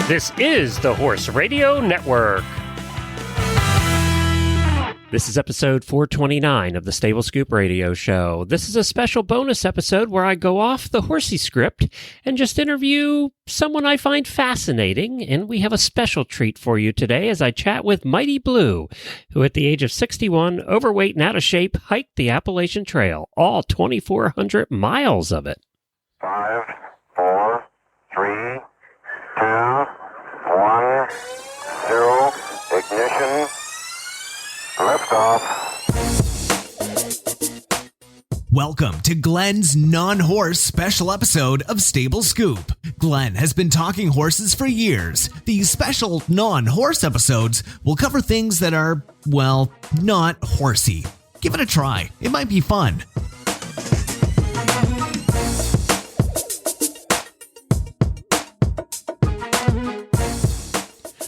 This is the Horse Radio Network. This is episode 429 of the Stable Scoop Radio Show. This is a special bonus episode where I go off the horsey script and just interview someone I find fascinating. And we have a special treat for you today as I chat with Mighty Blue, who at the age of 61, overweight and out of shape, hiked the Appalachian Trail, all 2,400 miles of it. 5, 4, 3, 2, 1, 0, ignition. Liftoff. Welcome to Glenn's non-horse special episode of Stable Scoop. Glenn has been talking horses for years. These special non-horse episodes will cover things that are, well, not horsey. Give it a try. It might be fun.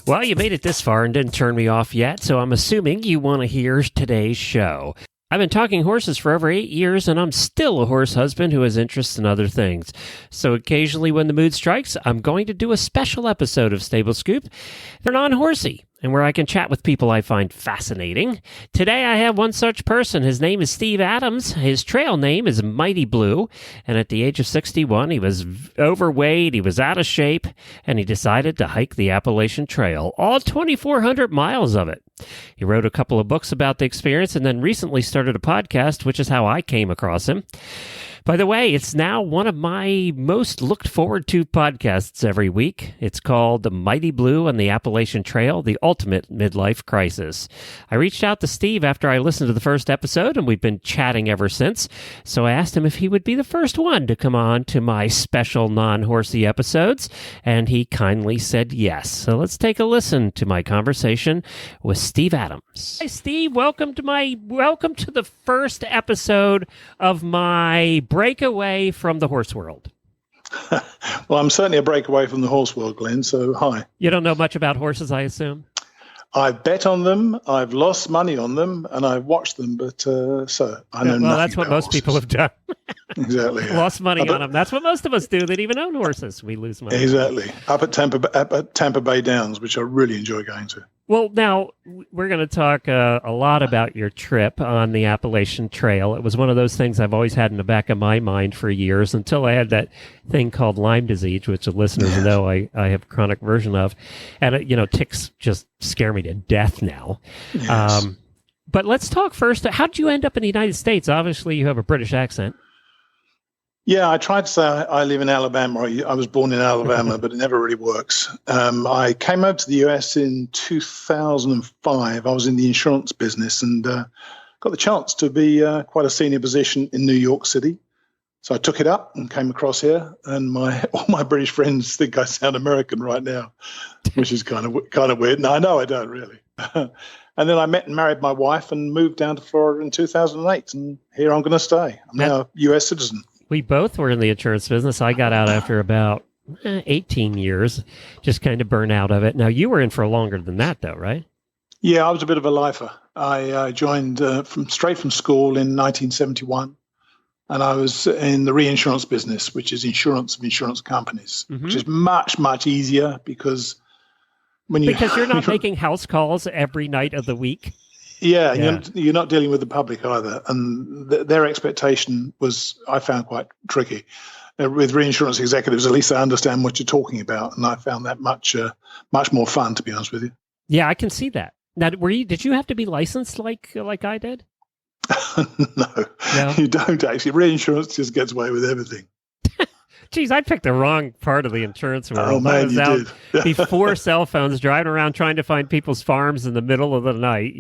Well, you made it this far and didn't turn me off yet, so I'm assuming you want to hear today's show. I've been talking horses for over 8 years, and I'm still a horse husband who has interests in other things. So occasionally when the mood strikes, I'm going to do a special episode of Stable Scoop. They're non-horsey, and where I can chat with people I find fascinating. Today I have one such person. His name is Steve Adams. His trail name is Mighty Blue, and at the age of 61, he was overweight, he was out of shape, and he decided to hike the Appalachian Trail, all 2,400 miles of it. He wrote a couple of books about the experience and then recently started a podcast, which is how I came across him. By the way, it's now one of my most looked forward to podcasts every week. It's called The Mighty Blue on the Appalachian Trail, the Ultimate Midlife Crisis. I reached out to Steve after I listened to the first episode, and we've been chatting ever since. So I asked him if he would be the first one to come on to my special non-horsey episodes, and he kindly said yes. So let's take a listen to my conversation with Steve Adams. Hi, Steve. Welcome to the first episode of my breakaway from the horse world. Well, I'm certainly a breakaway from the horse world, Glenn, so hi. You don't know much about horses, I assume? I've bet on them, I've lost money on them, and I've watched them, but so I know nothing. Well, that's what most horses. people have done. Exactly. Yeah. Lost money on them. That's what most of us do that even own horses. We lose money. Exactly. Up at Tampa Bay Downs, which I really enjoy going to. Well, now, we're going to talk a lot about your trip on the Appalachian Trail. It was one of those things I've always had in the back of my mind for years until I had that thing called Lyme disease, which the listeners know I have a chronic version of. And, ticks just scare me to death now. Yes. But let's talk first. How did you end up in the United States? Obviously, you have a British accent. Yeah, I tried to say I live in Alabama. I was born in Alabama, but it never really works. I came over to the US in 2005. I was in the insurance business and got the chance to be quite a senior position in New York City. So I took it up and came across here. And all my British friends think I sound American right now, which is kind of weird. No, I know I don't really. And then I met and married my wife and moved down to Florida in 2008. And here I'm going to stay. I'm now a US citizen. We both were in the insurance business. I got out after about 18 years, just kind of burned out of it. Now, you were in for longer than that, though, right? Yeah, I was a bit of a lifer. I joined straight from school in 1971, and I was in the reinsurance business, which is insurance of insurance companies, which is much, much easier because Because you're not making house calls every night of the week. Yeah. You're not dealing with the public either. And their expectation was, I found, quite tricky. With reinsurance executives, at least they understand what you're talking about. And I found that much more fun, to be honest with you. Yeah, I can see that. Now, did you have to be licensed like I did? No, you don't actually. Reinsurance just gets away with everything. Geez, I picked the wrong part of the insurance world. Oh, man, I was you out did. before cell phones, driving around trying to find people's farms in the middle of the night,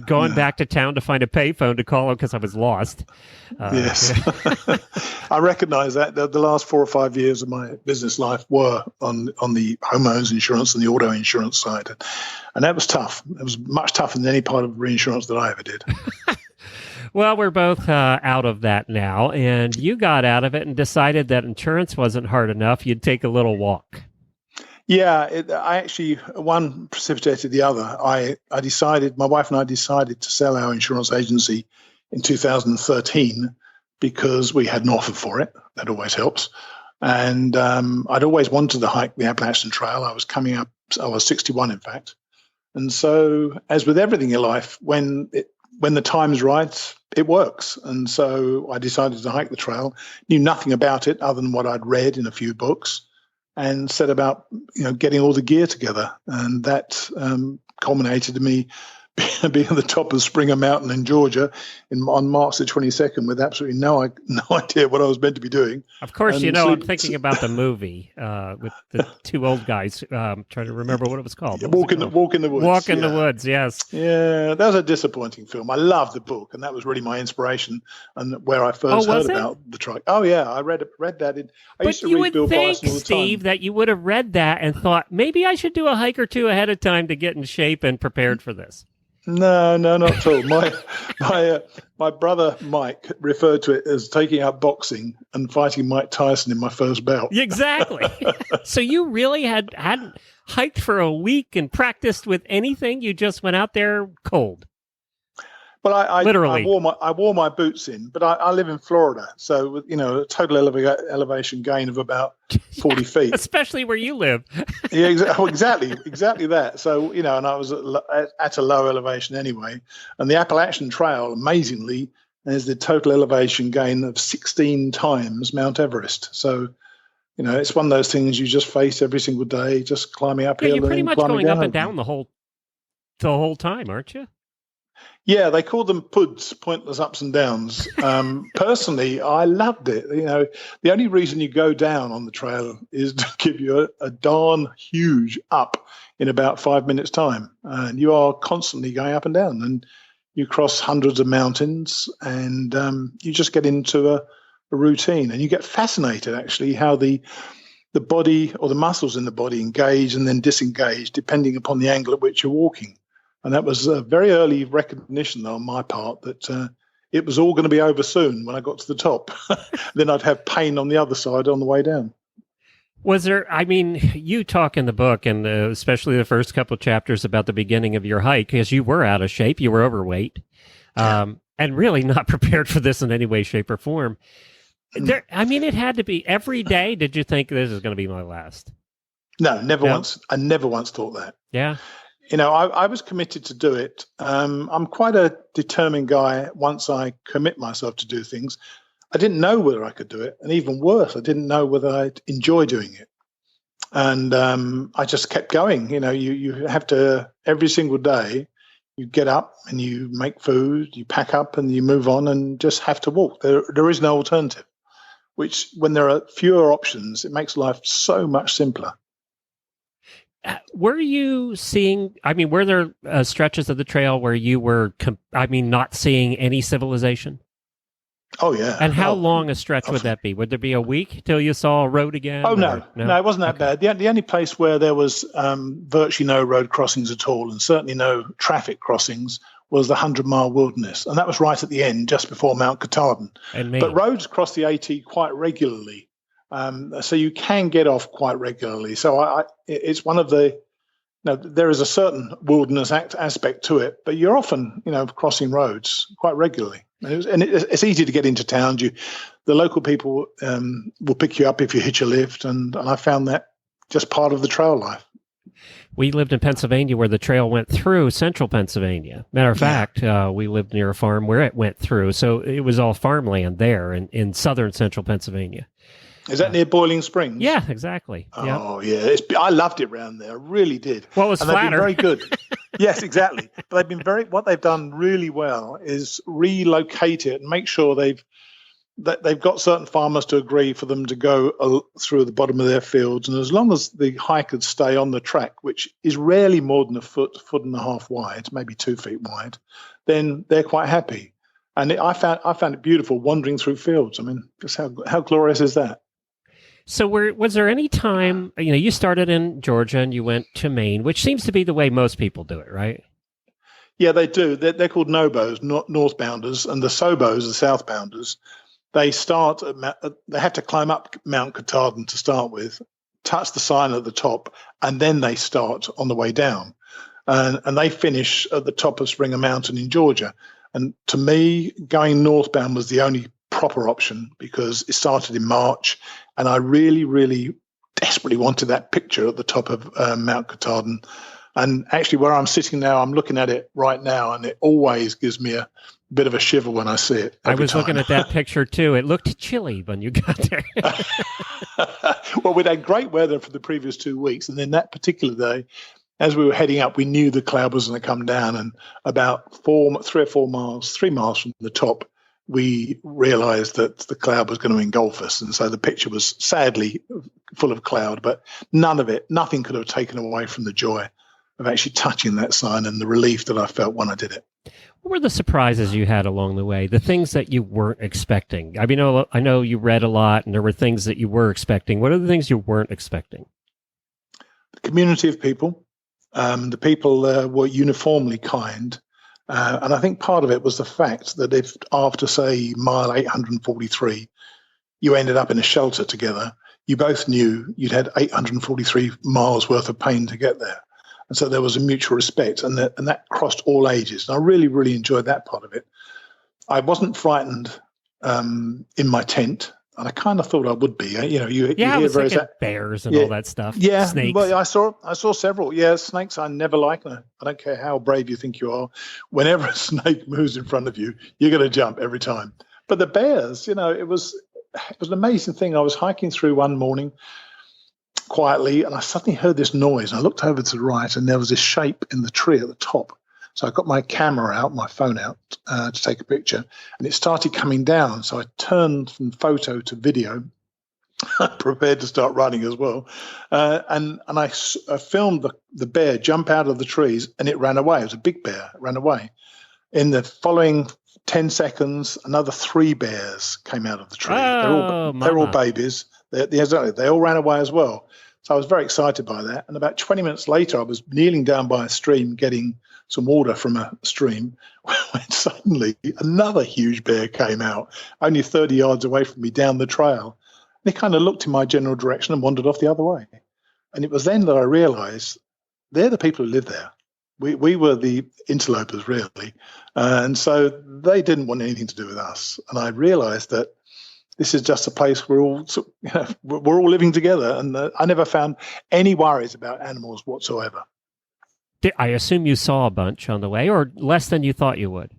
going back to town to find a payphone to call them because I was lost. Yes. I recognize that. The last 4 or 5 years of my business life were on the homeowners insurance and the auto insurance side. And that was tough. It was much tougher than any part of reinsurance that I ever did. Well, we're both out of that now, and you got out of it and decided that insurance wasn't hard enough. You'd take a little walk. Yeah, I actually, one precipitated the other. My wife and I decided to sell our insurance agency in 2013 because we had an offer for it. That always helps. And I'd always wanted to hike the Appalachian Trail. I was 61, in fact. And so, as with everything in life, when the time's right, it works. And so I decided to hike the trail, knew nothing about it other than what I'd read in a few books, and set about getting all the gear together. And that culminated in me being at the top of Springer Mountain in Georgia on March the 22nd with absolutely no idea what I was meant to be doing. Of course, I'm thinking about the movie with the two old guys. Trying to remember what it was called. Walk in the Woods. Walk in the Woods, yes. Yeah, that was a disappointing film. I loved the book, and that was really my inspiration and where I first heard about the trike. Oh, yeah, I read that. I used to read Bill Bryson all the time. Steve, that you would have read that and thought, maybe I should do a hike or two ahead of time to get in shape and prepared for this. No, not at all. My brother Mike referred to it as taking up boxing and fighting Mike Tyson in my first bout. Exactly. So you really hadn't hiked for a week and practiced with anything? You just went out there cold? Well, I literally. I wore my boots in, but I live in Florida, so a total elevation gain of about 40 feet, especially where you live. Yeah, exactly that. So and I was at a low elevation anyway, and the Appalachian Trail, amazingly, has the total elevation gain of 16 times Mount Everest. So it's one of those things you just face every single day, just climbing uphill. You're pretty and much climbing going up and down the whole time, aren't you? Yeah, they call them PUDs, pointless ups and downs. Personally, I loved it. The only reason you go down on the trail is to give you a darn huge up in about 5 minutes' time. And you are constantly going up and down. And you cross hundreds of mountains, and you just get into a routine. And you get fascinated, actually, how the body or the muscles in the body engage and then disengage depending upon the angle at which you're walking. And that was a very early recognition on my part that it was all going to be over soon when I got to the top. Then I'd have pain on the other side on the way down. Was there, you talk in the book, and especially the first couple of chapters about the beginning of your hike, because you were out of shape, you were overweight, and really not prepared for this in any way, shape, or form. It had to be every day. Did you think this is going to be my last? No, never once. I never once thought that. Yeah. I was committed to do it. I'm quite a determined guy. Once I commit myself to do things, I didn't know whether I could do it. And even worse, I didn't know whether I'd enjoy doing it. And I just kept going. You have to, every single day, you get up and you make food, you pack up and you move on and just have to walk. There is no alternative, which when there are fewer options, it makes life so much simpler. Were you seeing, were there stretches of the trail where you were, not seeing any civilization? Oh, yeah. And how long a stretch would that be? Would there be a week till you saw a road again? Oh, no, it wasn't that bad. The only place where there was virtually no road crossings at all, and certainly no traffic crossings, was the 100-mile wilderness. And that was right at the end, just before Mount Katahdin. But roads cross the AT quite regularly. So you can get off quite regularly. So it's one of the, there is a certain wilderness aspect to it, but you're often, crossing roads quite regularly. And it's easy to get into town. The local people will pick you up if you hitch a lift, and I found that just part of the trail life. We lived in Pennsylvania where the trail went through central Pennsylvania. Matter of fact, we lived near a farm where it went through. So it was all farmland there in southern central Pennsylvania. Is that near Boiling Springs? Yeah, exactly. Oh, yeah. I loved it around there. I really did. Well, it was flatter. They've been very good. Yes, exactly. But what they've done really well is relocate it and make sure they've got certain farmers to agree for them to go through the bottom of their fields. And as long as the hikers stay on the track, which is rarely more than a foot and a half wide, maybe 2 feet wide, then they're quite happy. And I found it beautiful wandering through fields. Just how glorious is that? So was there any time, you started in Georgia and you went to Maine, which seems to be the way most people do it, right? Yeah, they do. They're called NOBOs, northbounders, and the SOBOs, the southbounders. They they have to climb up Mount Katahdin to start with, touch the sign at the top, and then they start on the way down. And they finish at the top of Springer Mountain in Georgia. And to me, going northbound was the only proper option because it started in March, and I really, really desperately wanted that picture at the top of Mount Katahdin. And actually, where I'm sitting now, I'm looking at it right now, and it always gives me a bit of a shiver when I see it. I was time. looking at that picture too. It looked chilly when you got there. Well, we'd had great weather for the previous 2 weeks, and then that particular day, as we were heading up, we knew the cloud was going to come down, and about 3 miles from the top, we realized that the cloud was going to engulf us. And so the picture was sadly full of cloud, but nothing could have taken away from the joy of actually touching that sign and the relief that I felt when I did it. What were the surprises you had along the way, the things that you weren't expecting? I mean, I know you read a lot and there were things that you were expecting. What are the things you weren't expecting? The community of people. The people were uniformly kind. And I think part of it was the fact that if after, say, mile 843, you ended up in a shelter together, you both knew you'd had 843 miles worth of pain to get there. And so there was a mutual respect, and that crossed all ages. And I really, really enjoyed that part of it. I wasn't frightened in my tent, and I kind of thought I would be. You hear various bears and all that stuff. Yeah, snakes. Well, I saw several. Yeah, snakes I never like. I don't care how brave you think you are. Whenever a snake moves in front of you, you're going to jump every time. But the bears, it was an amazing thing. I was hiking through one morning quietly, and I suddenly heard this noise. I looked over to the right, and there was this shape in the tree at the top. So I got my camera out, my phone out, to take a picture, and it started coming down. So I turned from photo to video, prepared to start running as well, and I filmed the bear jump out of the trees, and it ran away. It was a big bear. It ran away. In the following 10 seconds, another 3 bears came out of the tree. They're all babies. They all ran away as well. So I was very excited by that. And about 20 minutes later, I was kneeling down by a stream getting some water from a stream when suddenly another huge bear came out, only 30 yards away from me down the trail. And he kind of looked in my general direction and wandered off the other way. And it was then that I realized they're the people who live there. We were the interlopers, really. And so they didn't want anything to do with us. And I realized that this is just a place we're all living together. And I never found any worries about animals whatsoever. I assume you saw a bunch on the way, or less than you thought you would?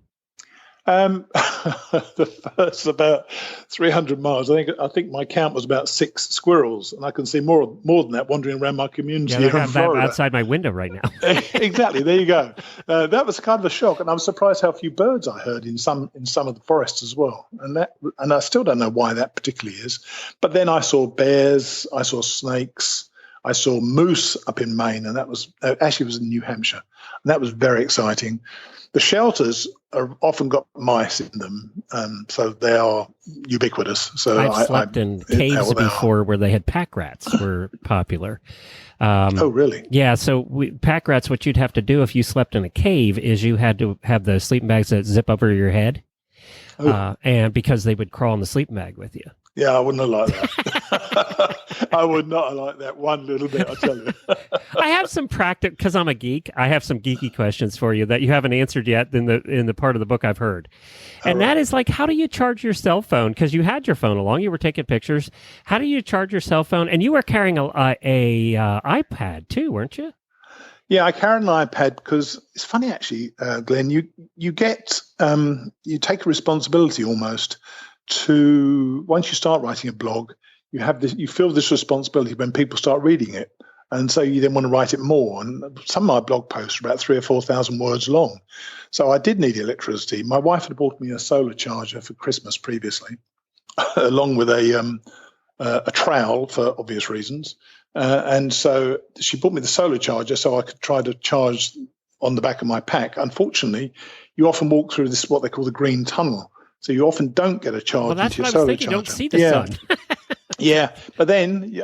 The first about 300 miles, I think my count was about 6 squirrels, and I can see more than that wandering around my community here in Florida. Outside my window right now. Exactly. There you go. That was kind of a shock, and I was surprised how few birds I heard in some of the forests as well. And I still don't know why that particularly is. But then I saw bears, I saw snakes, I saw moose up in Maine, and that was actually was in New Hampshire, and that was very exciting. The shelters are often got mice in them, so they are ubiquitous. So I've slept in caves before where they had pack rats were popular. Oh, really? Yeah, so pack rats, what you'd have to do if you slept in a cave is you had to have the sleeping bags that zip over your head, and because they would crawl in the sleeping bag with you. Yeah, I wouldn't have liked that. I would not have liked that one little bit, I tell you. I have some practice, because I'm a geek, I have some geeky questions for you that you haven't answered yet in the part of the book I've heard. And that is like, how do you charge your cell phone? Because you had your phone along, you were taking pictures. How do you charge your cell phone? And you were carrying a iPad too, weren't you? Yeah, I carried an iPad because it's funny, actually, Glenn, you get, you take a responsibility almost to, once you start writing a blog, you feel this responsibility when people start reading it. And so you then want to write it more. And some of my blog posts are about 3,000 or 4,000 words long. So I did need electricity. My wife had bought me a solar charger for Christmas previously, along with a trowel for obvious reasons. And so she bought me the solar charger so I could try to charge on the back of my pack. Unfortunately, you often walk through this, what they call the green tunnel. So you often don't get a charge into your solar charger. You don't see the sun. Yeah, but then there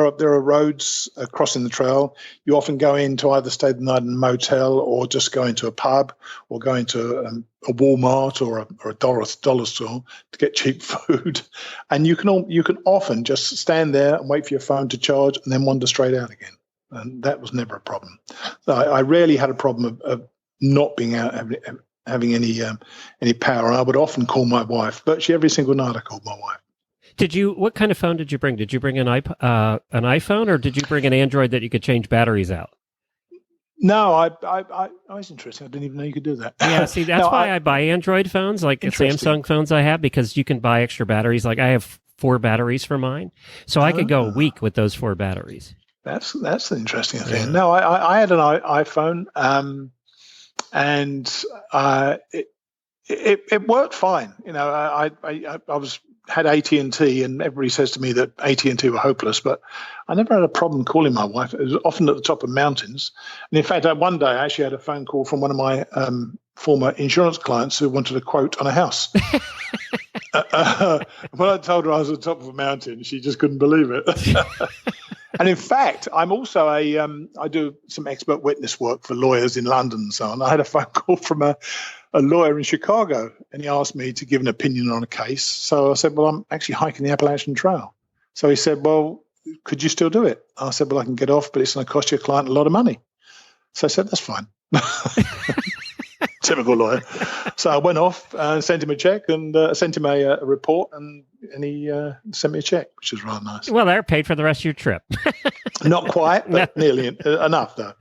are roads crossing the trail. You often go in to either stay the night in a motel or just go into a pub or go into a Walmart or a dollar store to get cheap food. And you can often just stand there and wait for your phone to charge and then wander straight out again. And that was never a problem. So I rarely had a problem of not being having any power. I would often call my wife. Virtually every single night I called my wife. What kind of phone did you bring? Did you bring an iPhone, or did you bring an Android that you could change batteries out? No, I was interesting. I didn't even know you could do that. Yeah, see, that's why I buy Android phones, like the Samsung phones I have, because you can buy extra batteries. Like I have 4 batteries for mine, so I could go a week with those 4 batteries. That's the interesting thing. Yeah. No, I had an iPhone, and it worked fine. You know, I had AT&T, and everybody says to me that AT&T were hopeless, but I never had a problem calling my wife. It was often at the top of mountains. And in fact, one day I actually had a phone call from one of my former insurance clients who wanted a quote on a house. When I told her I was at the top of a mountain, she just couldn't believe it. And in fact, I'm also I do some expert witness work for lawyers in London and so on. I had a phone call from a lawyer in Chicago, and he asked me to give an opinion on a case. So I said, well, I'm actually hiking the Appalachian Trail. So he said, well, could you still do it? I said, well, I can get off, but it's going to cost your client a lot of money. So I said, that's fine. Typical lawyer. So I went off and sent him a check and sent him a report, and he sent me a check, which was rather nice. Well, that paid for the rest of your trip. Not quite, but nearly enough, though.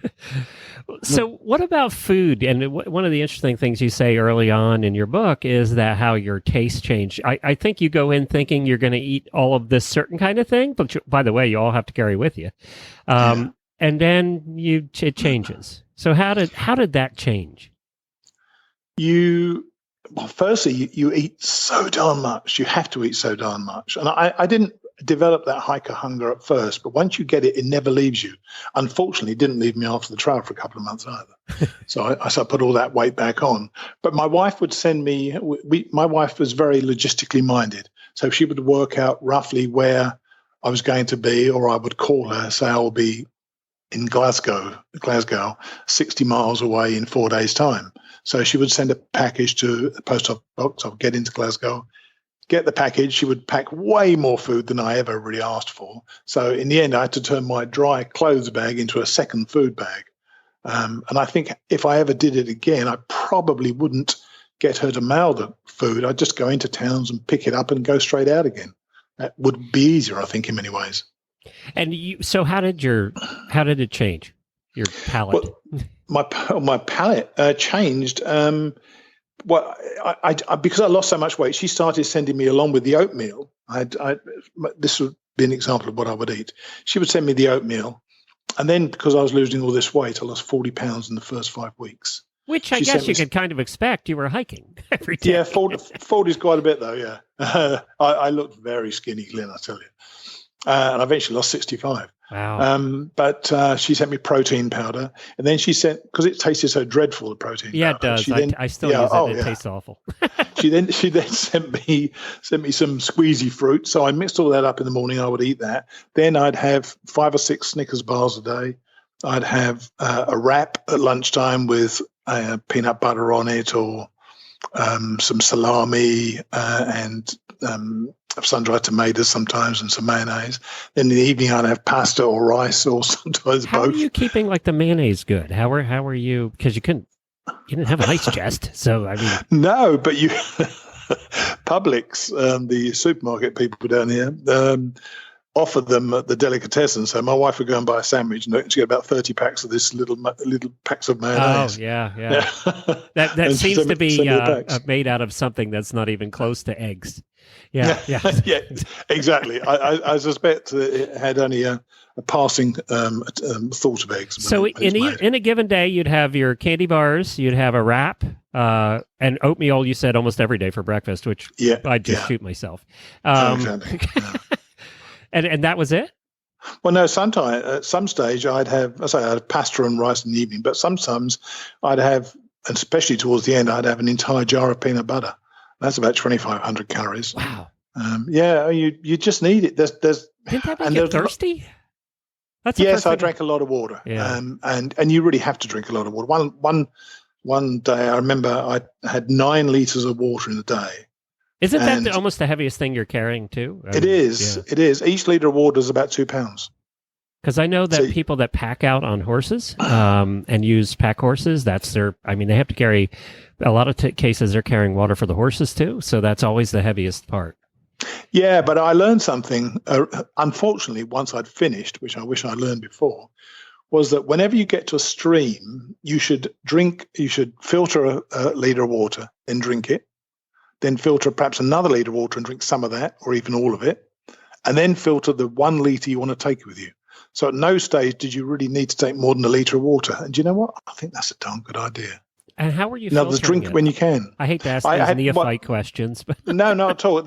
So what about food? And one of the interesting things you say early on in your book is that how your taste changed. I think you go in thinking you're going to eat all of this certain kind of thing, but by the way, you all have to carry with you. And then it changes. So how did that change? Firstly, you eat so darn much. You have to eat so darn much. And I didn't develop that hiker hunger at first, but once you get it, it never leaves you. Unfortunately, it didn't leave me after the trail for a couple of months either. So I put all that weight back on. But my wife would send me, my wife was very logistically minded. So she would work out roughly where I was going to be, or I would call her, say I will be in Glasgow, 60 miles away in 4 days' time. So she would send a package to the post office box. I would get into Glasgow, get the package. She would pack way more food than I ever really asked for. So in the end, I had to turn my dry clothes bag into a second food bag. And I think if I ever did it again, I probably wouldn't get her to mail the food. I'd just go into towns and pick it up and go straight out again. That would be easier, I think, in many ways. And so how did it change your palate? Well, my palate changed. Because I lost so much weight, she started sending me along with the oatmeal. This would be an example of what I would eat. She would send me the oatmeal, and then because I was losing all this weight, I lost 40 pounds in the first 5 weeks. Which I guess you could kind of expect. You were hiking every day. Yeah, 40 is quite a bit, though, yeah. I looked very skinny, Glenn, I tell you. And I eventually lost 65. Wow. But she sent me protein powder, and then she sent, because it tasted so dreadful, the protein powder. Yeah, it does. I still use it. It tastes awful. She then sent me some squeezy fruit. So I mixed all that up in the morning. I would eat that. Then I'd have 5 or 6 Snickers bars a day. I'd have a wrap at lunchtime with peanut butter on it, or some salami and sun-dried tomatoes sometimes, and some mayonnaise. Then in the evening, I'd have pasta or rice, or sometimes both. How are you keeping like the mayonnaise good? How are you? Because you didn't have an ice chest, so I mean. No, but you Publix, the supermarket people down here, offered them at the delicatessen. So my wife would go and buy a sandwich, and she'd get about 30 packs of this little packs of mayonnaise. Oh, yeah. That seems to be made out of something that's not even close to eggs. Yeah. Yeah, exactly. I suspect it had only a passing thought of eggs. So in a given day, you'd have your candy bars, you'd have a wrap, and oatmeal, you said almost every day for breakfast, which I'd just shoot myself. Exactly. Yeah. And that was it? Well, no, sometimes at some stage I'd have pasta and rice in the evening, but sometimes I'd have, and especially towards the end, I'd have an entire jar of peanut butter. That's about 2,500 calories. Wow. You just need it. Didn't that make you thirsty? Yes, I drank a lot of water. Yeah. And you really have to drink a lot of water. One day I remember I had 9 liters of water in a day. Isn't that almost the heaviest thing you're carrying too? It is. Yeah. It is. Each liter of water is about 2 pounds. Because I know that people that pack out on horses and use pack horses, that's their, I mean, they have to carry, a lot of cases they're carrying water for the horses too. So that's always the heaviest part. Yeah, but I learned something, unfortunately, once I'd finished, which I wish I'd learned before, was that whenever you get to a stream, you should filter a liter of water, then drink it, then filter perhaps another liter of water and drink some of that, or even all of it, and then filter the 1 liter you want to take with you. So at no stage did you really need to take more than a liter of water. And do you know what? I think that's a darn good idea. And how were you filtering filtering drink it? When you can. I hate to ask these neophyte questions, but no, not at all.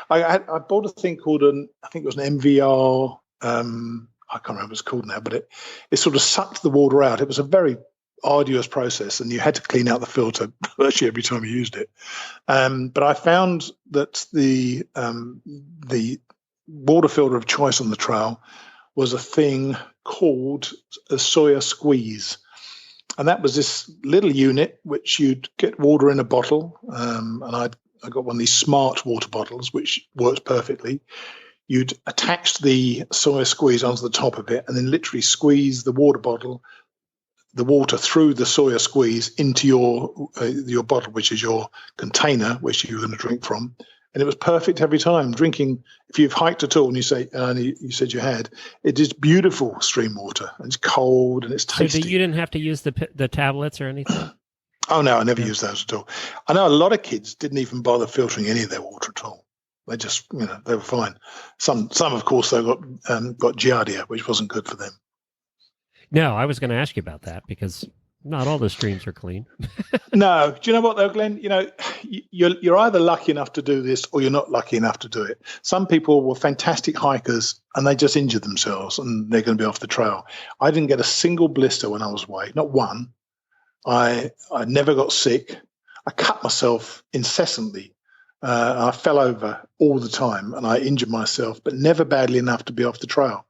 I bought a thing called I think it was an MVR. I can't remember what it's called now, but it sort of sucked the water out. It was a very arduous process, and you had to clean out the filter virtually every time you used it. But I found that the water filter of choice on the trail was a thing called a soya squeeze. And that was this little unit which you'd get water in a bottle. And I got one of these smart water bottles, which works perfectly. You'd attach the soya squeeze onto the top of it and then literally squeeze the water through the soya squeeze into your bottle, which is your container, which you're going to drink from. And it was perfect every time. Drinking, if you've hiked at all, and you said you had, it is beautiful stream water. And it's cold and it's tasty. So you didn't have to use the tablets or anything? Oh, no, I never used those at all. I know a lot of kids didn't even bother filtering any of their water at all. They just, they were fine. Some of course, they got giardia, which wasn't good for them. No, I was going to ask you about that because not all the streams are clean. No. Do you know what, though, Glenn? You're either lucky enough to do this or you're not lucky enough to do it. Some people were fantastic hikers and they just injured themselves and they're going to be off the trail. I didn't get a single blister when I was away, not one. I never got sick. I cut myself incessantly. I fell over all the time and I injured myself, but never badly enough to be off the trail.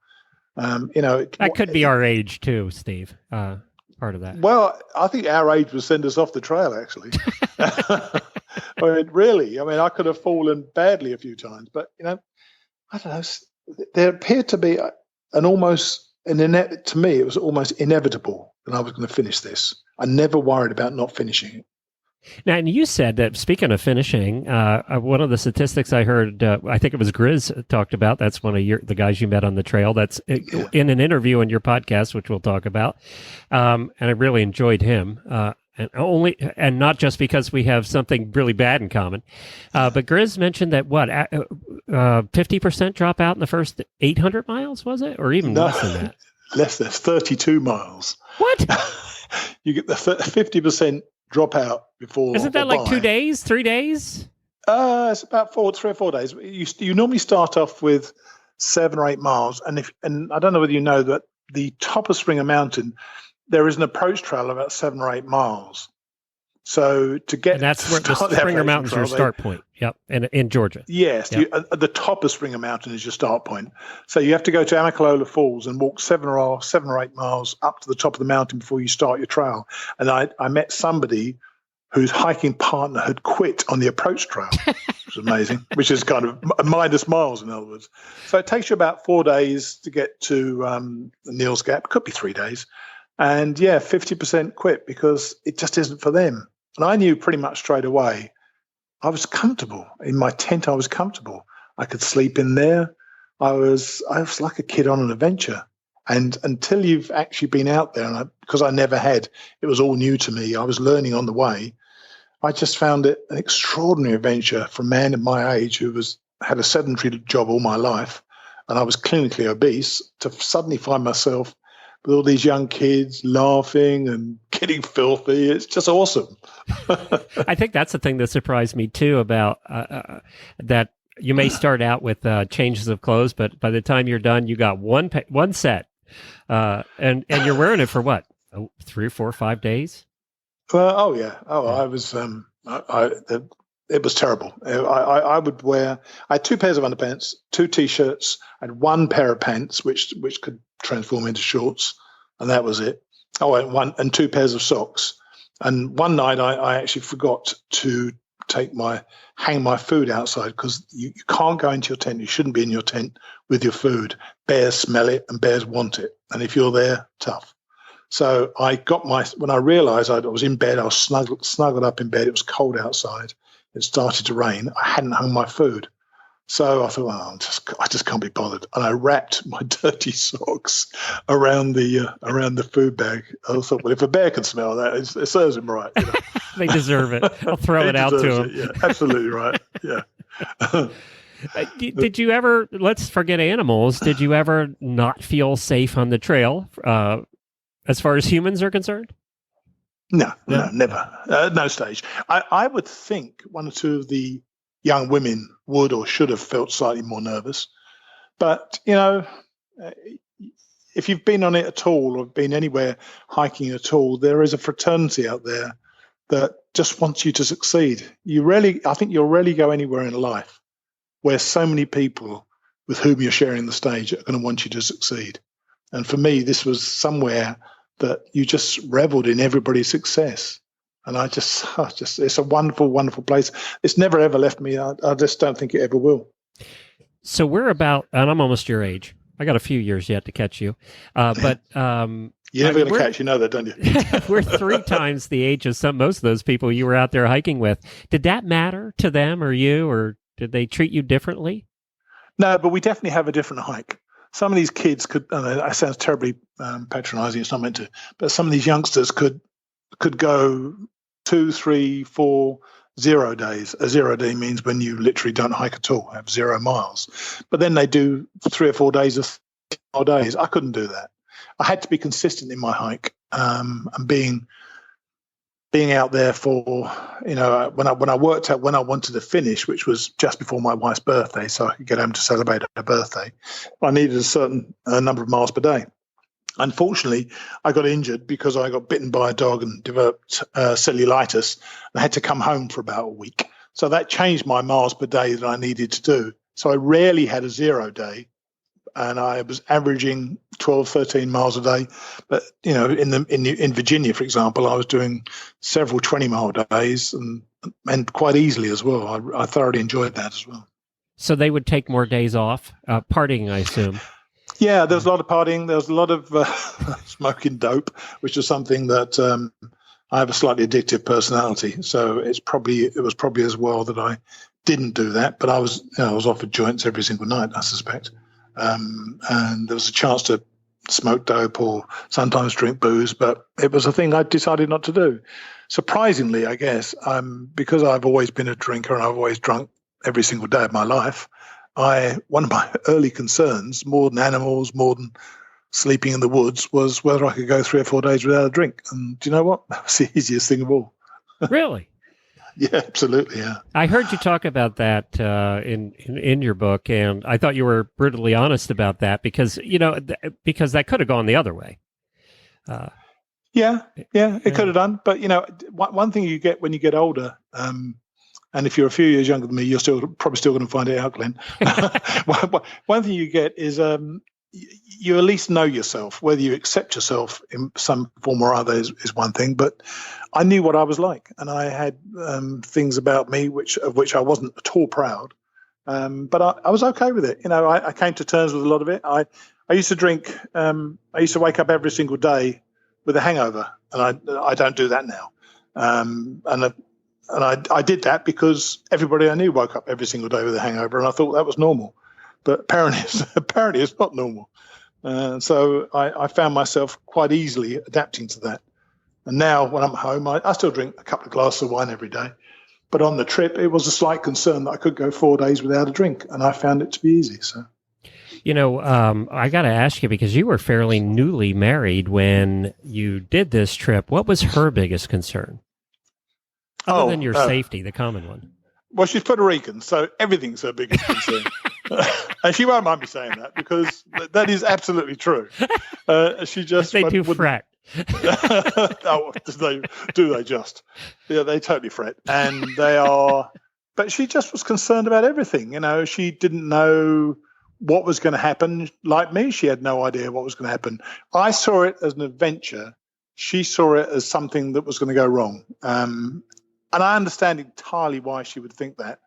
That could be our age too, Steve. Part of that. Well, I think our age would send us off the trail, actually. I could have fallen badly a few times, but I don't know. There appeared to be to me, it was almost inevitable that I was going to finish this. I never worried about not finishing it. Now, and you said that, speaking of finishing, one of the statistics I heard, I think it was Grizz talked about, that's one of the guys you met on the trail, that's in an interview on your podcast, which we'll talk about, and I really enjoyed him, and not just because we have something really bad in common, but Grizz mentioned that, 50% drop out in the first 800 miles, was it? Or even less than that? Less than 32 miles. What? You get the 50% drop out before. Isn't that like 2 days, 3 days? It's about 3 or 4 days. You normally start off with 7 or 8 miles, and I don't know whether you know that the top of Springer Mountain, there is an approach trail about 7 or 8 miles. So to get, and that's where the Springer Mountain's your start point. Yep, and in Georgia. Yes, yep. At the top of Springer Mountain is your start point. So you have to go to Amicalola Falls and walk 7 or 8 miles up to the top of the mountain before you start your trail. And I met somebody whose hiking partner had quit on the approach trail, which is amazing, which is kind of minus miles, in other words. So it takes you about 4 days to get to Neal's Gap. Could be 3 days. And 50% quit because it just isn't for them. And I knew pretty much straight away, I was comfortable. In my tent, I was comfortable. I could sleep in there. I was like a kid on an adventure. And until you've actually been out there, and because I never had, it was all new to me. I was learning on the way. I just found it an extraordinary adventure for a man at my age who had a sedentary job all my life, and I was clinically obese, to suddenly find myself with all these young kids laughing and getting filthy. It's just awesome. I think that's the thing that surprised me too about that. You may start out with changes of clothes, but by the time you're done, you got one set, and you're wearing it for what, 3 or 4 or 5 days? Oh yeah. I was. It was terrible. I would wear. I had 2 pairs of underpants, 2 t-shirts, and 1 pair of pants, which could transform into shorts, and that was it. Oh, and 2 pairs of socks. And one night I actually forgot to hang my food outside, because you can't go into your tent. You shouldn't be in your tent with your food. Bears smell it and bears want it. And if you're there, tough. So when I realized I was in bed, I was snuggled up in bed. It was cold outside. It started to rain. I hadn't hung my food. So I thought, I just can't be bothered. And I wrapped my dirty socks around the food bag. I thought, well, if a bear can smell that, it serves him right. You know? They deserve it. I'll throw it out to them. Yeah, absolutely right. Yeah. Did you ever, let's forget animals, did you ever not feel safe on the trail as far as humans are concerned? No, never. No stage. I would think one or two of the young women would or should have felt slightly more nervous. But, if you've been on it at all or been anywhere hiking at all, there is a fraternity out there that just wants you to succeed. I think you'll rarely go anywhere in life where so many people with whom you're sharing the stage are going to want you to succeed. And for me, this was somewhere that you just reveled in everybody's success. And it's a wonderful, wonderful place. It's never, ever left me. I just don't think it ever will. So we're about, and I'm almost your age. I got a few years yet to catch you. But you're never going to catch, that, don't you? We're 3 times the age of most of those people you were out there hiking with. Did that matter to them or you, or did they treat you differently? No, but we definitely have a different hike. Some of these kids could, that sounds terribly patronizing, it's not meant to, but some of these youngsters could go 2, 3, 4, 0 days. A 0 day means when you literally don't hike at all, have 0 miles. But then they do 3 or 4 days of 4 days. I couldn't do that. I had to be consistent in my hike, and being out there for, when I worked out when I wanted to finish, which was just before my wife's birthday, so I could get home to celebrate her birthday, I needed a certain number of miles per day. Unfortunately, I got injured because I got bitten by a dog and developed cellulitis. I had to come home for about a week. So that changed my miles per day that I needed to do. So I rarely had a 0 day, and I was averaging 12, 13 miles a day. But, in Virginia, for example, I was doing several 20-mile days and quite easily as well. I thoroughly enjoyed that as well. So they would take more days off, partying, I assume. Yeah, there was a lot of partying. There was a lot of smoking dope, which is something that I have a slightly addictive personality. So it was probably as well that I didn't do that. But I was offered joints every single night, I suspect. And there was a chance to smoke dope or sometimes drink booze, but it was a thing I decided not to do. Surprisingly, I guess, because I've always been a drinker and I've always drunk every single day of my life, one of my early concerns, more than animals, more than sleeping in the woods, was whether I could go 3 or 4 days without a drink. And do you know what? That was the easiest thing of all. Really? Yeah, absolutely. Yeah. I heard you talk about that in your book, and I thought you were brutally honest about that because because that could have gone the other way. Yeah, it could have done. But one thing you get when you get older. And if you're a few years younger than me, you're probably still going to find it out, Glenn. One thing you get is you at least know yourself. Whether you accept yourself in some form or other is one thing. But I knew what I was like, and I had things about me of which I wasn't at all proud. But I was okay with it. I came to terms with a lot of it. I used to drink. I used to wake up every single day with a hangover, and I don't do that now. And I did that because everybody I knew woke up every single day with a hangover, and I thought that was normal. But apparently it's not normal. So I found myself quite easily adapting to that. And now when I'm home, I still drink a couple of glasses of wine every day. But on the trip, it was a slight concern that I could go 4 days without a drink, and I found it to be easy. So, I got to ask you, because you were fairly newly married when you did this trip. What was her biggest concern? Other than your safety, the common one. Well, she's Puerto Rican, so everything's her biggest concern. And she won't mind me saying that, because that is absolutely true. She just... They do fret. Oh, do they just? Yeah, they totally fret. And they are... But she just was concerned about everything. She didn't know what was going to happen. Like me, she had no idea what was going to happen. I saw it as an adventure. She saw it as something that was going to go wrong. And I understand entirely why she would think that.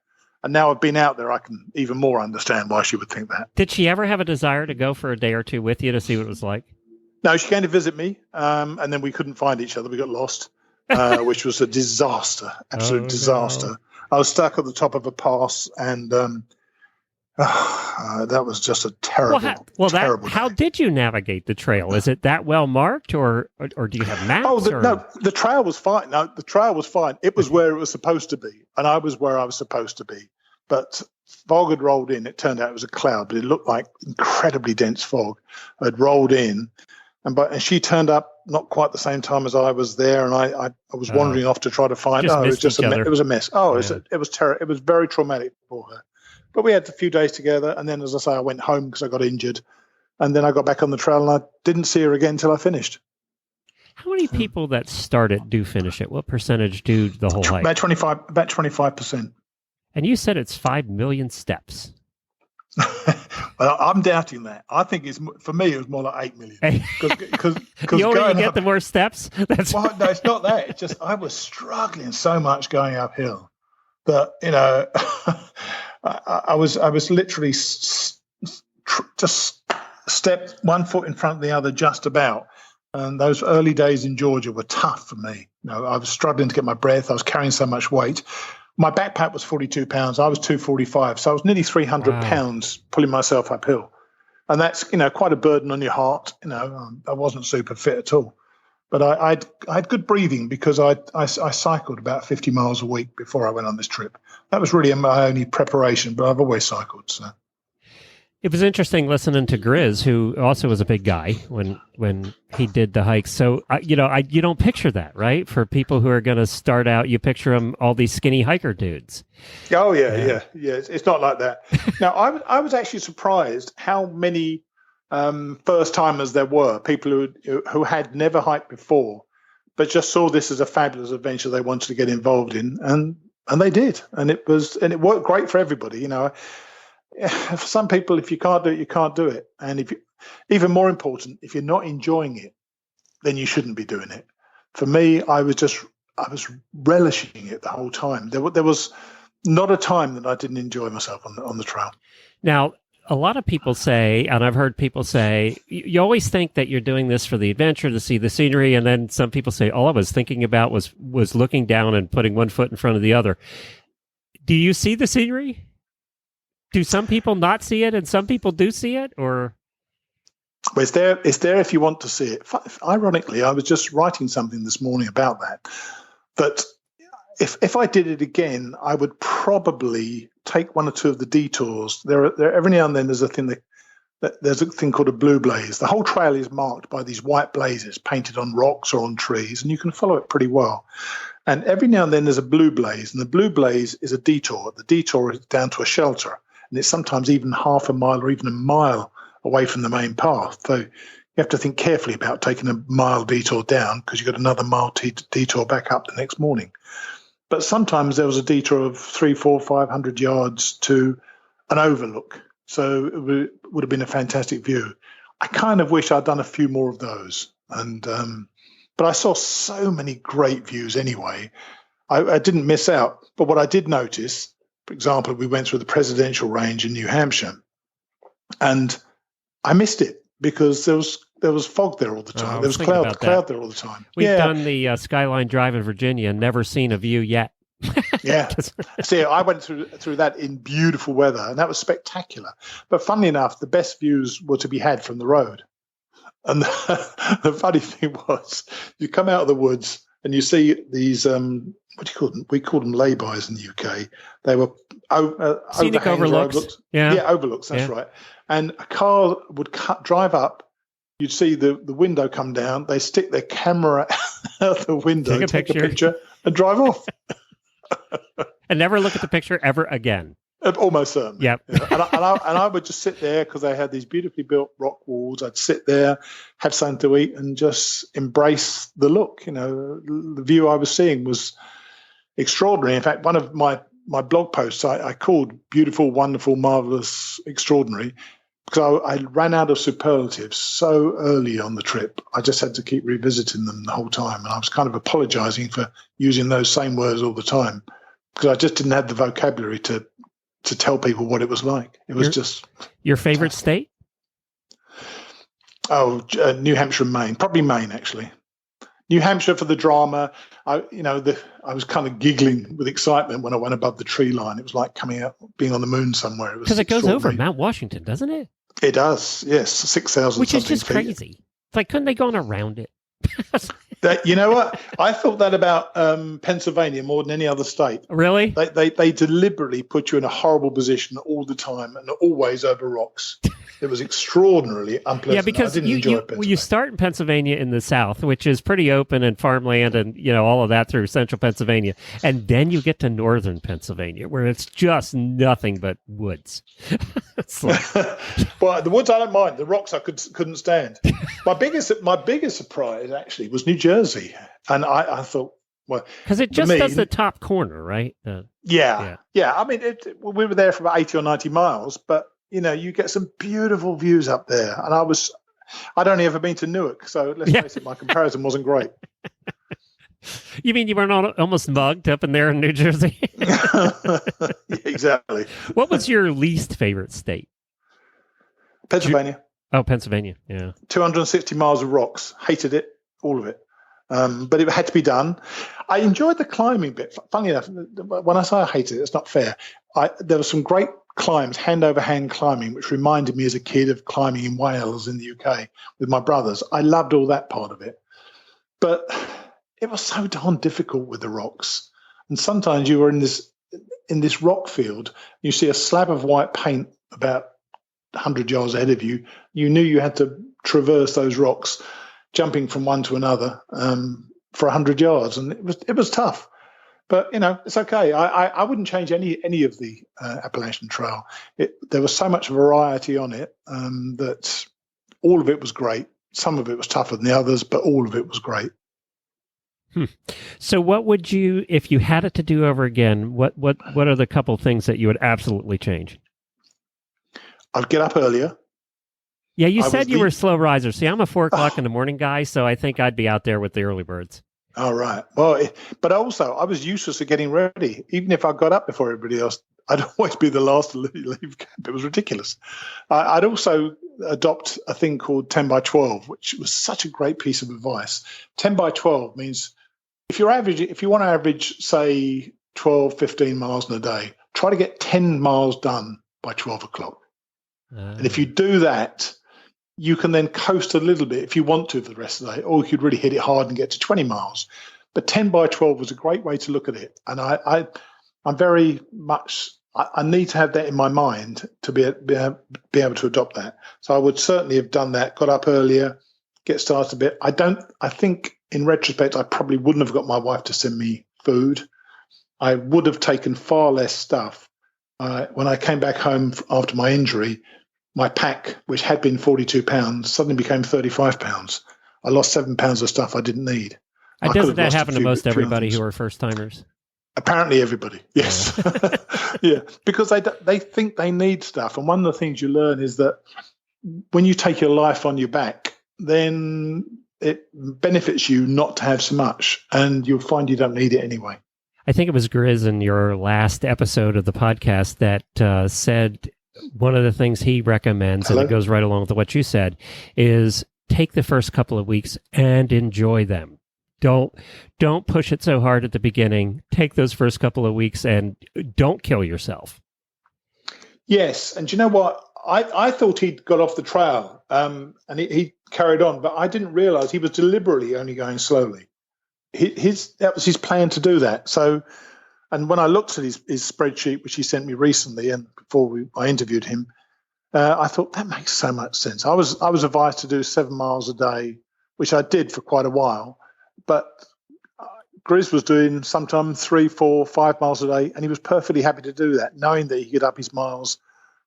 And now I've been out there, I can even more understand why she would think that. Did she ever have a desire to go for a day or two with you to see what it was like? No, she came to visit me, and then we couldn't find each other. We got lost, which was a disaster, absolute disaster. No. I was stuck at the top of a pass, and that was just a terrible, terrible how did you navigate the trail? Is it that well marked, or do you have maps? No, the trail was fine. No, the trail was fine. It was where it was supposed to be, and I was where I was supposed to be. But fog had rolled in. It turned out it was a cloud, but it looked like incredibly dense fog had rolled in. And she turned up not quite the same time as I was there, and I was wandering off to try to find. It was just it was a mess. It was terrible. It was very traumatic for her. But we had a few days together, and then, as I say, I went home because I got injured, and then I got back on the trail, and I didn't see her again until I finished. How many people that start it do finish it? What percentage do the whole hike? About 25%. And you said it's 5 million steps. Well, I'm doubting that. I think for me, it was more like 8 million. Because the older you get, the more steps. No, it's not that. It's just I was struggling so much going uphill that I was literally just stepped one foot in front of the other, just about. And those early days in Georgia were tough for me. I was struggling to get my breath. I was carrying so much weight. My backpack was 42 pounds. I was 245. So I was nearly 300 pounds pulling myself uphill. And that's, quite a burden on your heart. I wasn't super fit at all. But I had good breathing because I cycled about 50 miles a week before I went on this trip. That was really my only preparation, but I've always cycled. So. It was interesting listening to Grizz, who also was a big guy when he did the hikes. So, you don't picture that, right? For people who are going to start out, you picture them, all these skinny hiker dudes. Oh, yeah. It's not like that. Now, I was actually surprised how many first-timers there were, people who had never hiked before, but just saw this as a fabulous adventure they wanted to get involved in, and they did. And it worked great for everybody, For some people, if you can't do it, you can't do it. And even more important, if you're not enjoying it, then you shouldn't be doing it. For me, I was relishing it the whole time. There was not a time that I didn't enjoy myself on the trail. Now, a lot of people say, and I've heard people say, you always think that you're doing this for the adventure, to see the scenery, and then some people say, all I was thinking about was looking down and putting one foot in front of the other. Do you see the scenery? Do some people not see it and some people do see it, or? Well, it's there if you want to see it. Ironically, I was just writing something this morning about that. But if I did it again, I would probably take one or two of the detours. There every now and then there's a thing called a blue blaze. The whole trail is marked by these white blazes painted on rocks or on trees, and you can follow it pretty well. And every now and then there's a blue blaze, and the blue blaze is a detour. The detour is down to a shelter. And it's sometimes even half a mile or even a mile away from the main path. So you have to think carefully about taking a mile detour down because you've got another mile detour back up the next morning. But sometimes there was a detour of 300, 400, 500 yards to an overlook. So it would have been a fantastic view. I kind of wish I'd done a few more of those. But I saw so many great views anyway. I didn't miss out. But what I did notice, for example, we went through the presidential range in New Hampshire, and I missed it because there was fog there all the time. There was cloud there all the time. We've done the Skyline Drive in Virginia and never seen a view yet. Yeah. See, I went through that in beautiful weather, and that was spectacular. But funnily enough, the best views were to be had from the road. And the funny thing was, you come out of the woods and you see these what do you call them? We call them lay-bys in the UK. They were scenic overlooks. Yeah, overlooks. That's right. And a car would drive up. You'd see the window come down. They stick their camera out the window, take a picture, and drive off. And never look at the picture ever again. Almost certainly. Yep. And I would just sit there because they had these beautifully built rock walls. I'd sit there, have something to eat, and just embrace the look. The view I was seeing was extraordinary. In fact, one of my blog posts I called "Beautiful, Wonderful, Marvelous, Extraordinary," because I ran out of superlatives so early on the trip. I just had to keep revisiting them the whole time. And I was kind of apologizing for using those same words all the time because I just didn't have the vocabulary to tell people what it was like. It was just your favorite state? Oh, New Hampshire and Maine. Probably Maine, actually. New Hampshire for the drama. I was kind of giggling with excitement when I went above the tree line. It was like coming out, being on the moon somewhere. Because it goes over Mount Washington, doesn't it? It does, yes, 6,000. Which is just crazy. It's like, couldn't they go on around it? You know what? I thought that about Pennsylvania more than any other state. Really? They deliberately put you in a horrible position all the time and always over rocks. It was extraordinarily unpleasant. Yeah, because you start in Pennsylvania in the south, which is pretty open and farmland and, all of that through central Pennsylvania. And then you get to northern Pennsylvania, where it's just nothing but woods. Well, the woods I don't mind. The rocks I couldn't stand. My biggest surprise, actually, was New Jersey. And I thought, well, because it just does the top corner, right? Yeah. I mean, we were there for about 80 or 90 miles, but you get some beautiful views up there. And I'd only ever been to Newark, so let's face it, my comparison wasn't great. You mean you weren't almost mugged up in there in New Jersey? Yeah, exactly. What was your least favorite state? Pennsylvania. Pennsylvania, yeah. 260 miles of rocks. Hated it, all of it. But it had to be done. I enjoyed the climbing bit. Funny enough, when I say I hated it, it's not fair. There were some great climbs, hand-over-hand climbing, which reminded me as a kid of climbing in Wales in the UK with my brothers. I loved all that part of it. But it was so darn difficult with the rocks. And sometimes you were in this rock field, you see a slab of white paint about 100 yards ahead of you. You knew you had to traverse those rocks, jumping from one to another for 100 yards. And it was tough. But, it's okay. I wouldn't change any of the Appalachian Trail. There was so much variety on it that all of it was great. Some of it was tougher than the others, but all of it was great. So what would you, if you had it to do over again, what are the couple things that you would absolutely change? I'd get up earlier. Yeah, you said you were a slow riser. See, I'm a 4 o'clock in the morning guy, so I think I'd be out there with the early birds. All right. Well, but also I was useless at getting ready. Even if I got up before everybody else, I'd always be the last to leave camp. It was ridiculous. I'd also adopt a thing called 10 by 12, which was such a great piece of advice. 10 by 12 means if you want to average, say, 12, 15 miles in a day, try to get 10 miles done by 12 o'clock. And if you do that, you can then coast a little bit if you want to for the rest of the day, or you could really hit it hard and get to 20 miles. But 10 by 12 was a great way to look at it. And I'm very much, I need to have that in my mind to be able to adopt that. So I would certainly have done that, got up earlier, get started a bit. I think in retrospect, I probably wouldn't have got my wife to send me food. I would have taken far less stuff. When I came back home after my injury, my pack, which had been 42 pounds, suddenly became 35 pounds. I lost 7 pounds of stuff I didn't need. Doesn't that happen to most everybody who are first-timers? Apparently everybody, yes. Yeah, because they think they need stuff. And one of the things you learn is that when you take your life on your back, then it benefits you not to have so much, and you'll find you don't need it anyway. I think it was Grizz in your last episode of the podcast that said one of the things he recommends, and it goes right along with what you said, is take the first couple of weeks and enjoy them. Don't push it so hard at the beginning. Take those first couple of weeks and don't kill yourself. Yes, and you know what? I thought he'd got off the trail and he carried on, but I didn't realize he was deliberately only going slowly. That was his plan to do that. So, and when I looked at his spreadsheet, which he sent me recently, and before I interviewed him, I thought that makes so much sense. I was advised to do 7 miles a day, which I did for quite a while, but Grizz was doing sometimes 3, 4, 5 miles a day, and he was perfectly happy to do that, knowing that he could up his miles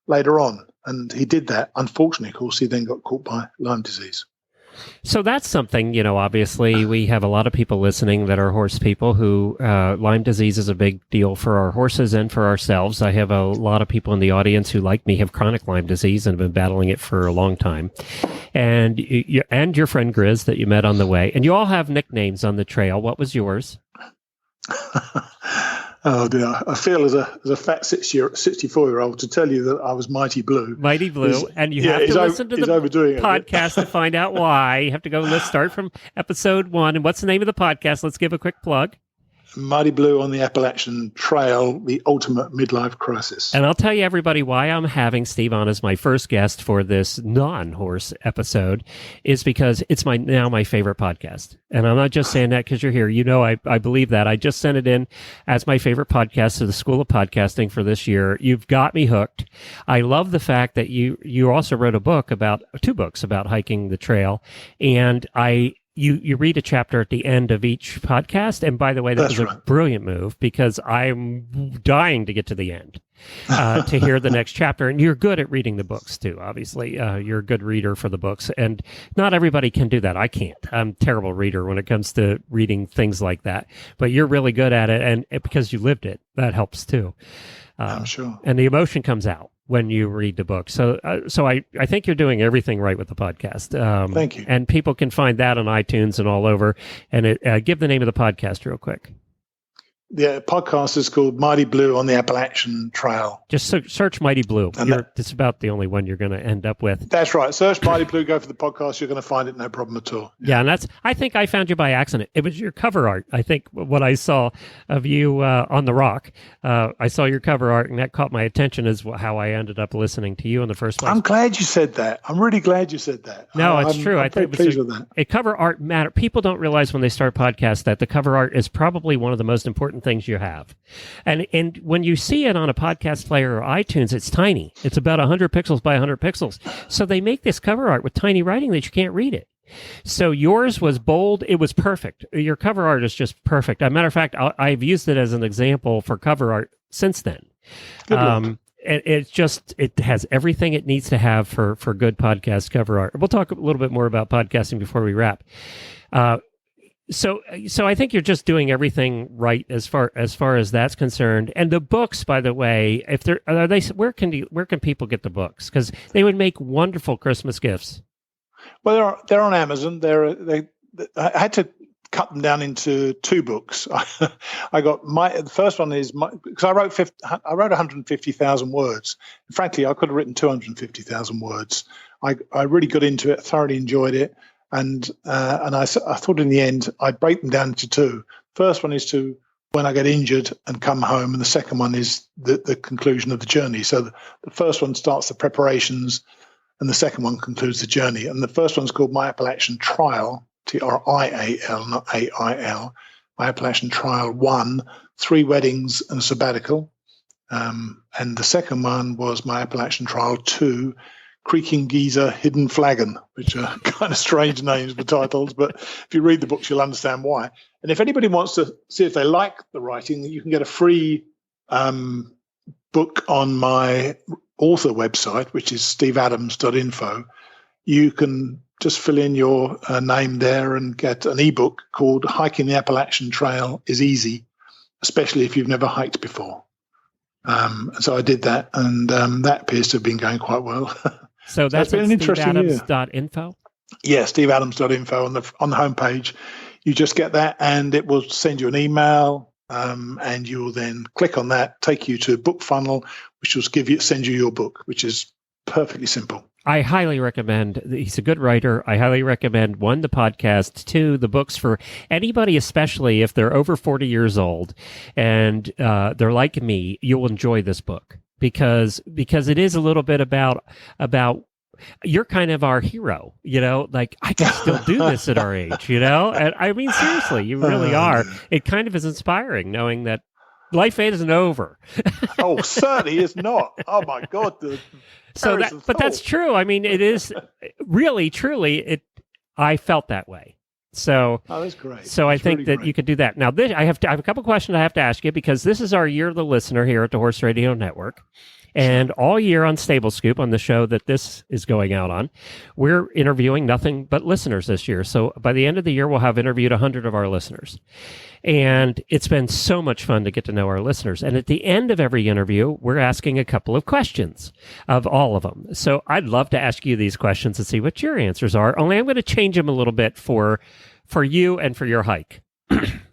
later on. And he did that. Unfortunately, of course, he then got caught by Lyme disease. So that's something, obviously we have a lot of people listening that are horse people who Lyme disease is a big deal for our horses and for ourselves. I have a lot of people in the audience who, like me, have chronic Lyme disease and have been battling it for a long time. And your friend Grizz that you met on the way. And you all have nicknames on the trail. What was yours? Oh dear! I feel as a fat 64-year-old to tell you that I was Mighty Blue. Mighty Blue, and you have to listen to the podcast to find out why. You have to go. Let's start from episode 1. And what's the name of the podcast? Let's give a quick plug. Mighty Blue on the Appalachian Trail, the ultimate midlife crisis. And I'll tell you, everybody, why I'm having Steve on as my first guest for this non-horse episode is because it's now my favorite podcast. And I'm not just saying that because you're here. I believe that. I just sent it in as my favorite podcast to the School of Podcasting for this year. You've got me hooked. I love the fact that you also wrote two books about hiking the trail. And You read a chapter at the end of each podcast. And by the way, that was a brilliant move because I'm dying to get to the end to hear the next chapter. And you're good at reading the books too, obviously. You're a good reader for the books. And not everybody can do that. I can't. I'm a terrible reader when it comes to reading things like that. But you're really good at it. And because you lived it, that helps too. I'm sure. And the emotion comes out when you read the book. So I think you're doing everything right with the podcast. Thank you. And people can find that on iTunes and all over. And give the name of the podcast real quick. The podcast is called Mighty Blue on the Appalachian Trail. Just search Mighty Blue. It's about the only one you're going to end up with. That's right. Search Mighty Blue, go for the podcast. You're going to find it, no problem at all. Yeah, and I think I found you by accident. It was your cover art. I think what I saw of you on the rock, I saw your cover art, and that caught my attention as how I ended up listening to you in the first place. I'm glad you said that. I'm really glad you said that. No, it's true. I'm very pleased with that. A cover art matter. People don't realize when they start podcasts that the cover art is probably one of the most important things you have. And when you see it on a podcast player or iTunes, it's tiny. It's about 100 pixels by 100 pixels. So they make this cover art with tiny writing that you can't read it. So yours was bold. It was perfect. Your cover art is just perfect. As a matter of fact, I've used it as an example for cover art since then. It has everything it needs to have for good podcast cover art. We'll talk a little bit more about podcasting before we wrap. So I think you're just doing everything right as far as that's concerned. And the books, by the way, where can people get the books? Because they would make wonderful Christmas gifts. Well, they're on Amazon. I had to cut them down into 2 books. I got the first one is because I wrote 150,000 words. And frankly, I could have written 250,000 words. I really got into it, thoroughly enjoyed it. And I thought in the end I'd break them down into 2. First one is to when I get injured and come home, and the second one is the conclusion of the journey. So the first one starts the preparations, and the second one concludes the journey. And the first one's called My Appalachian Trial, TRIAL, not AIL. My Appalachian Trial 1, 3 weddings and a sabbatical. And the second one was My Appalachian Trial 2. Creaking Geezer, Hidden Flagon, which are kind of strange names for titles, but if you read the books, you'll understand why. And if anybody wants to see if they like the writing, you can get a free book on my author website, which is steveadams.info. You can just fill in your name there and get an ebook called Hiking the Appalachian Trail is Easy, especially if you've never hiked before. So I did that, and that appears to have been going quite well. So that's been an interesting steveadams.info? Yeah, steveadams.info on the homepage. You just get that, and it will send you an email, and you will then click on that, take you to Book Funnel, which will send you your book, which is perfectly simple. I highly recommend. He's a good writer. I highly recommend 1, the podcast, 2, the books for anybody, especially if they're over 40 years old and they're like me. You'll enjoy this book because it is a little bit about you're kind of our hero, like I can still do this at our age, and I mean, seriously, you really are. It kind of is inspiring knowing that life isn't over. Oh, certainly is not. Oh my God. But that's true. I mean, it is really, truly, I felt that way. So, that's great. So I think that you could do that. Now, I have a couple questions I have to ask you because this is our Year of the Listener here at the Horse Radio Network. And all year on Stable Scoop, on the show that this is going out on, we're interviewing nothing but listeners this year. So by the end of the year, we'll have interviewed 100 of our listeners. And it's been so much fun to get to know our listeners. And at the end of every interview, we're asking a couple of questions of all of them. So I'd love to ask you these questions and see what your answers are. Only I'm going to change them a little bit for you and for your hike.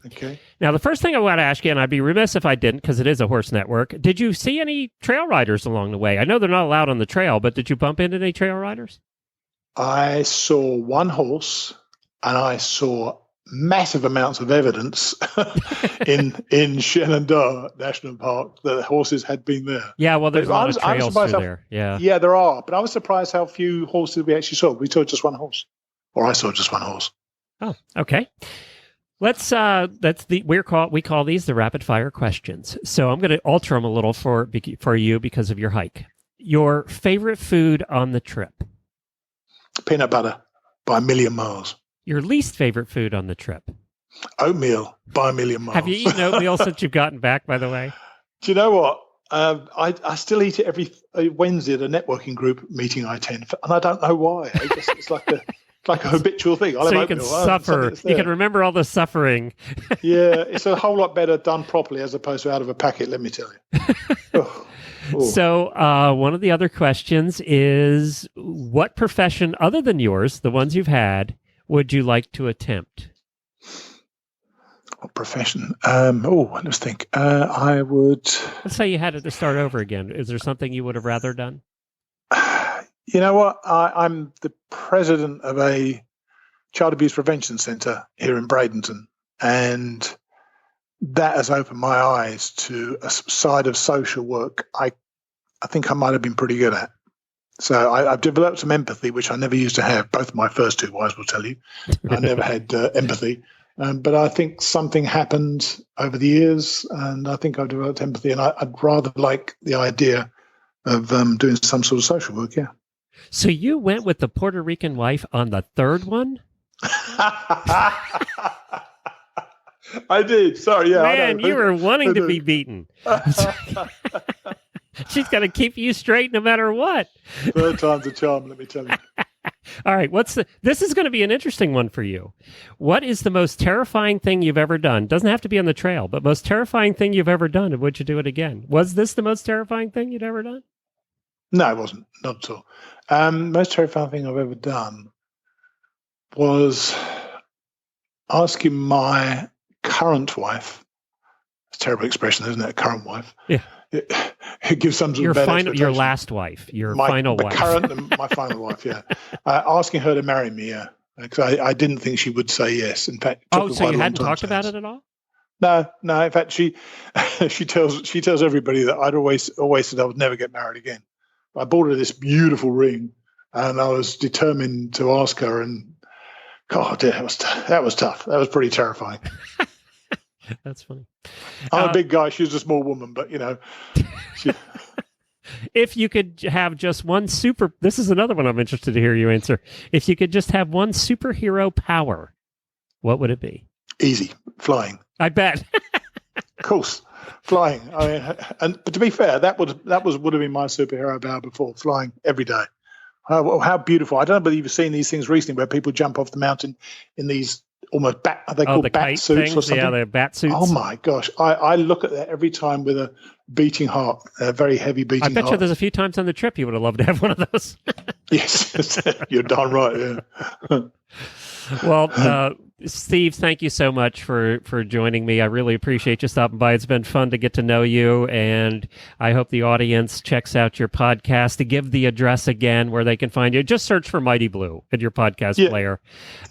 Okay. Now, the first thing I want to ask you, and I'd be remiss if I didn't because it is a horse network, did you see any trail riders along the way? I know they're not allowed on the trail, but did you bump into any trail riders? I saw one horse, and I saw massive amounts of evidence in Shenandoah National Park that horses had been there. Yeah, well, there's a lot of trails through there. Yeah, there are. But I was surprised how few horses we actually saw. We saw just one horse, or I saw just one horse. Oh, okay. We call these the rapid fire questions. So I'm going to alter them a little for you because of your hike. Your favorite food on the trip? Peanut butter by a million miles. Your least favorite food on the trip? Oatmeal by a million miles. Have you eaten oatmeal since you've gotten back, by the way? Do you know what? I still eat it every Wednesday at a networking group meeting I attend, and I don't know why. It's like a habitual thing. So you can suffer. You can remember all the suffering. Yeah, it's a whole lot better done properly as opposed to out of a packet, let me tell you. So one of the other questions is, what profession other than yours, the ones you've had, would you like to attempt? What profession? Let's think. I would... Let's say you had to start over again. Is there something you would have rather done? You know what? I'm the president of a child abuse prevention centre here in Bradenton, and that has opened my eyes to a side of social work I think I might have been pretty good at. So I've developed some empathy, which I never used to have. Both my first two wives will tell you. I never had empathy. But I think something happened over the years, and I think I've developed empathy, and I'd rather like the idea of doing some sort of social work, yeah. So you went with the Puerto Rican wife on the third one? I did. Sorry, yeah. Man, you were wanting to be beaten. She's going to keep you straight no matter what. Third time's a charm, let me tell you. All right, this is going to be an interesting one for you. What is the most terrifying thing you've ever done? Doesn't have to be on the trail, but most terrifying thing you've ever done, and would you do it again? Was this the most terrifying thing you'd ever done? No, it wasn't. Not at all. Most terrifying thing I've ever done was asking my current wife. It's a terrible expression, isn't it? Current wife. Yeah. It gives some sort of your last wife, final wife. My final wife, yeah. Asking her to marry me, yeah. Because I didn't think she would say yes. In fact, so you hadn't talked about it at all? No. In fact, she tells everybody that I'd always said I would never get married again. I bought her this beautiful ring, and I was determined to ask her. And God, that was tough. That was pretty terrifying. That's funny. I'm a big guy. She was a small woman, but you know. If you could have just one this is another one I'm interested to hear you answer. If you could just have one superhero power, what would it be? Easy, flying. I bet. Of course, flying. But to be fair, that would have been my superhero power before. Flying every day. How beautiful! I don't know whether you've seen these things recently, where people jump off the mountain in these almost are they called bat suits things? Or something? Yeah, they're bat suits. Oh my gosh! I look at that every time with a beating heart, a very heavy beating heart. I bet you there's a few times on the trip you would have loved to have one of those. Yes, you're darn right. Yeah. Well, Steve, thank you so much for joining me. I really appreciate you stopping by. It's been fun to get to know you, and I hope the audience checks out your podcast. To give the address again where they can find you, just search for Mighty Blue in your podcast player.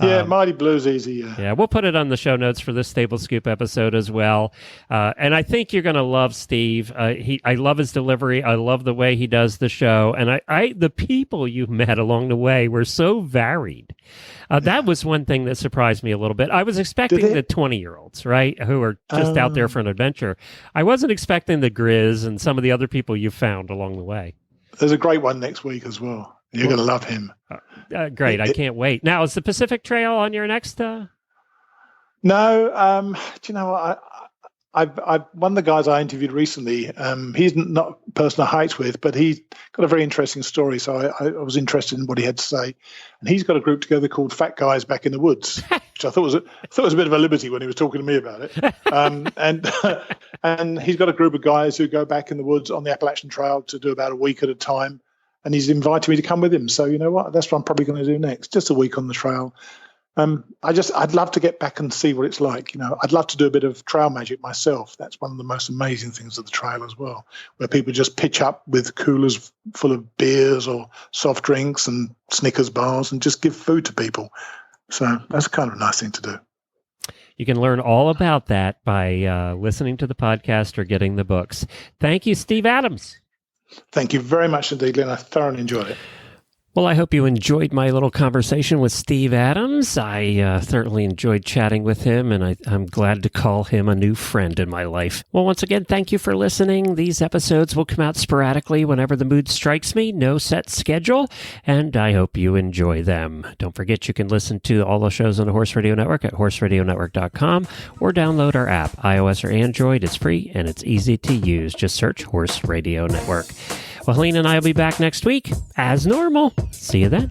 Yeah, Mighty Blue's easy. Yeah, we'll put it on the show notes for this Stable Scoop episode as well. And I think you're going to love Steve. I love his delivery. I love the way he does the show. And the people you've met along the way were so varied. That was one thing that surprised me a little bit. I was expecting the 20-year-olds, right, who are just out there for an adventure. I wasn't expecting the Grizz and some of the other people you found along the way. There's a great one next week as well. You're going to love him. Great. I can't wait. Now, is the Pacific Trail on your next? No. Do you know what? one of the guys I interviewed recently, he's not a person I hiked with, but he's got a very interesting story. So I was interested in what he had to say. And he's got a group together called Fat Guys Back in the Woods, which I thought was a bit of a liberty when he was talking to me about it. And he's got a group of guys who go back in the woods on the Appalachian Trail to do about a week at a time. And he's invited me to come with him. So you know what? That's what I'm probably going to do next. Just a week on the trail. I'd love to get back and see what it's like. I'd love to do a bit of trail magic myself. That's one of the most amazing things of the trail as well, where people just pitch up with coolers full of beers or soft drinks and Snickers bars and just give food to people. So that's kind of a nice thing to do. You can learn all about that by listening to the podcast or getting the books. Thank you, Steve Adams. Thank you very much indeed, Glenn. I thoroughly enjoyed it. Well, I hope you enjoyed my little conversation with Steve Adams. I certainly enjoyed chatting with him, and I'm glad to call him a new friend in my life. Well, once again, thank you for listening. These episodes will come out sporadically whenever the mood strikes me. No set schedule, and I hope you enjoy them. Don't forget you can listen to all the shows on the Horse Radio Network at horseradionetwork.com or download our app, iOS or Android. It's free, and it's easy to use. Just search Horse Radio Network. Well, Helene and I will be back next week, as normal. See you then.